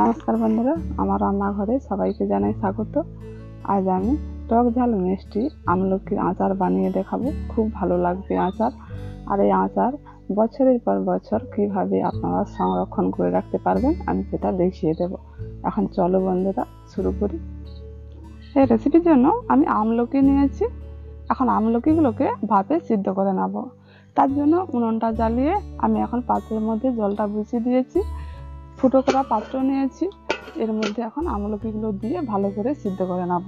নমস্কার বন্ধুরা, আমার রান্নাঘরে সবাইকে জানাই স্বাগত। আজ আমি টক ঝাল মিষ্টি আমলকির আচার বানিয়ে দেখাবো। খুব ভালো লাগবে আচার। আর এই আচার বছরের পর বছর কিভাবে আপনারা সংরক্ষণ করে রাখতে পারবেন আমি সেটা দেখিয়ে দেব। এখন চলো বন্ধুরা শুরু করি। এই রেসিপির জন্য আমি আমলকি নিয়েছি। এখন আমলকিগুলোকে ভাপে সিদ্ধ করে নেব। তার জন্য উনুনটা জ্বালিয়ে আমি এখন পাত্রের মধ্যে জলটা বসিয়ে দিয়েছি। ফুটো করা পাত্র নিয়েছি, এর মধ্যে এখন আমলকিগুলো দিয়ে ভালো করে সিদ্ধ করে নেব।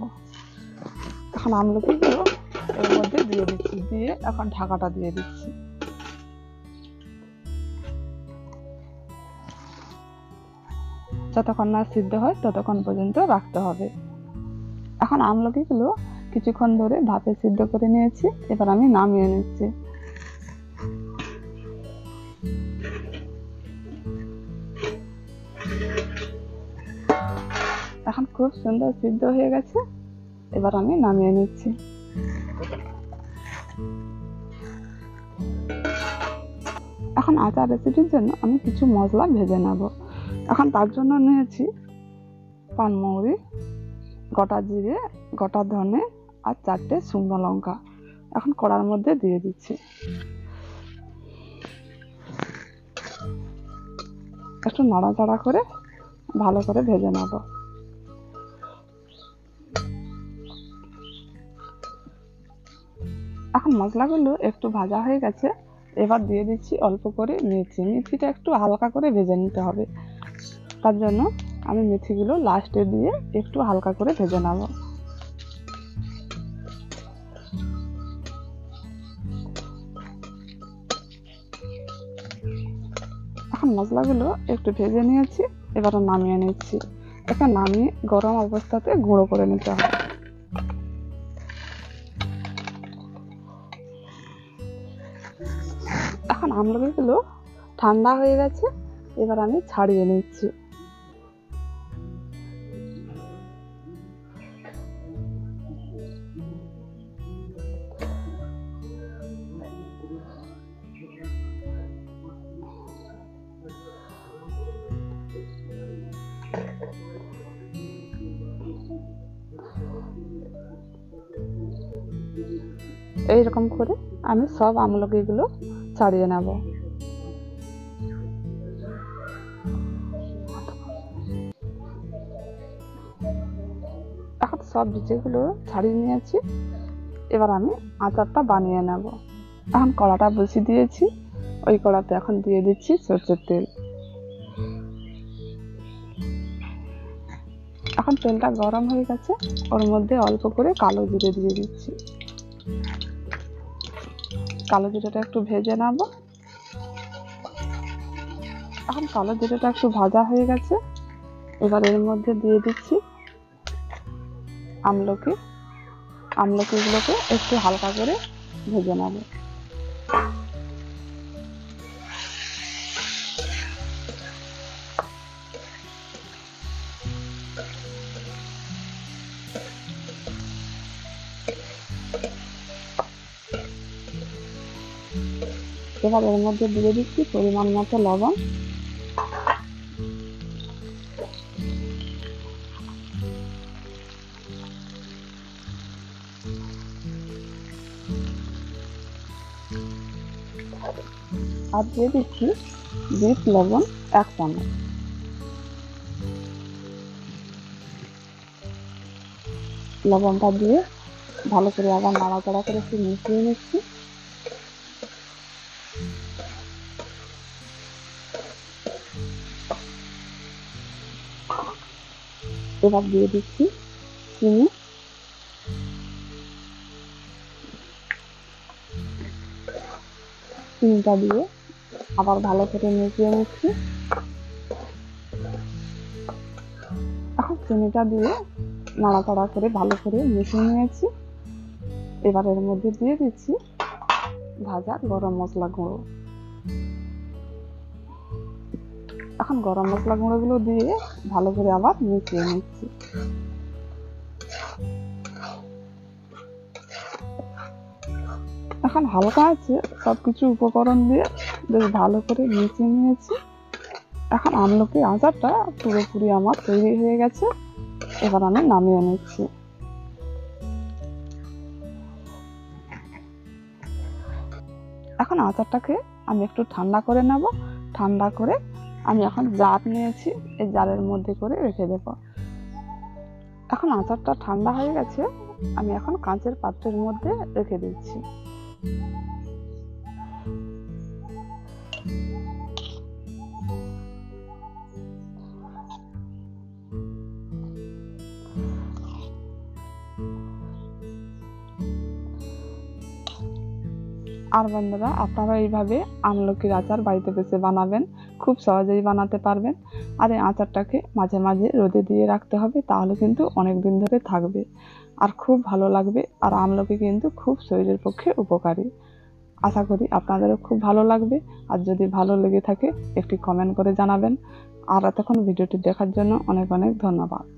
এখন আমলকিগুলো এর মধ্যে দিয়ে দিচ্ছি, দিয়ে এখন ঢাকাটা দিয়ে দিচ্ছি। যতক্ষণ না সিদ্ধ হয় ততক্ষণ পর্যন্ত রাখতে হবে। এখন আমলকিগুলো কিছুক্ষণ ধরে ভাপে সিদ্ধ করে নিয়েছি, এবার আমি নামিয়ে নিচ্ছি। এখন খুব সুন্দর সিদ্ধ হয়ে গেছে, এবার আমি নামিয়ে নিচ্ছি। এখন আচার রেসিপির জন্য আমি কিছু মশলা ভেজে নেব। এখন তার জন্য নিয়েছি পানমৌরি, গোটা জিরে, গোটা ধনে আর 4টে শুকনো লঙ্কা। এখন কড়ার মধ্যে দিয়ে দিচ্ছি। একটু নাড়াচাড়া করে ভালো করে ভেজে নেব। এখন মশলাগুলো একটু ভাজা হয়ে গেছে, এবার দিয়ে দিচ্ছি অল্প করে মেথি। মেথিটা একটু হালকা করে ভেজে নিতে হবে, তার জন্য আমি মেথিগুলো লাস্টে দিয়ে একটু হালকা করে ভেজে নেব। এখন মশলাগুলো একটু ভেজে নিয়েছি, এবার নামিয়ে নিচ্ছি। এটা নামিয়ে গরম অবস্থাতে গুঁড়ো করে নিতে হবে। এখন আমলকিগুলো ঠান্ডা হয়ে গেছে, এবার আমি ছাড়িয়ে নিচ্ছি। এইরকম করে আমি সব আমলকিগুলো ছাড়িয়ে নেব। এখন সব বীজগুলো ছাড়িয়ে নিয়েছি, এবার আমি আচারটা বানিয়ে নেব। এখন কড়াটা বসিয়ে দিয়েছি, ওই কড়াতে এখন দিয়ে দিচ্ছি সরষের তেল। এখন তেলটা গরম হয়ে গেছে, ওর মধ্যে অল্প করে কালো জিরে দিয়ে দিচ্ছি। কালো জিরেটা একটু ভেজে নেব। এখন কালো জিরেটা একটু ভাজা হয়ে গেছে, এবার এর মধ্যে দিয়ে দিচ্ছি আমলকিগুলোকে একটু হালকা করে ভেজে নেব। এবার এর মধ্যে দিয়ে দিচ্ছি পরিমাণ মতো লবণ। আর দিয়ে দিচ্ছি বিট লবণ 1 চামচ। লবণটা দিয়ে ভালো করে আবার নাড়াচাড়া করে একটু মিশিয়ে নিচ্ছি। এবার দিয়ে দিচ্ছি চিনি। চিনিটা দিয়ে আবার ভালো করে মিশিয়ে নিচ্ছি। এখন চিনিটা দিয়ে নাড়াচাড়া করে ভালো করে মিশিয়ে নিয়েছি। এবার এর মধ্যে দিয়ে দিচ্ছি ভাজা গরম মশলা গুঁড়ো। এখন গরম মশলা গুঁড়োগুলো দিয়ে ভালো করে আবার মিশিয়ে নিচ্ছি। এখন হালকা আছে সবকিছু উপকরণ দিয়ে বেশ ভালো করে মিশিয়ে নিয়েছি। এখন আমলকি আচারটা পুরোপুরি আমার তৈরি হয়ে গেছে। এবার আমি নামিয়ে নিচ্ছি। এখন আচারটাকে আমি একটু ঠান্ডা করে নেব। ঠান্ডা করে আমি এখন জার নিয়েছি, এই জারের মধ্যে করে রেখে দেব। এখন আচারটা ঠান্ডা হয়ে গেছে, আমি এখন কাঁচের পাত্রের মধ্যে রেখে দিচ্ছি। আর বন্ধুরা, আপনারা এইভাবে আমলকির আচার বাড়িতে বসে বানাবেন, খুব সহজেই বানাতে পারবেন। আর এই আচারটাকে মাঝে মাঝে রোদে দিয়ে রাখতে হবে, তাহলে কিন্তু অনেক দিন ধরে থাকবে আর খুব ভালো লাগবে। আর আমলকি কিন্তু খুব শরীরের পক্ষে উপকারী। আশা করি আপনাদেরও খুব ভালো লাগবে। আর যদি ভালো লেগে থাকে একটি কমেন্ট করে জানাবেন। আর এতক্ষণ ভিডিওটি দেখার জন্য অনেক অনেক ধন্যবাদ।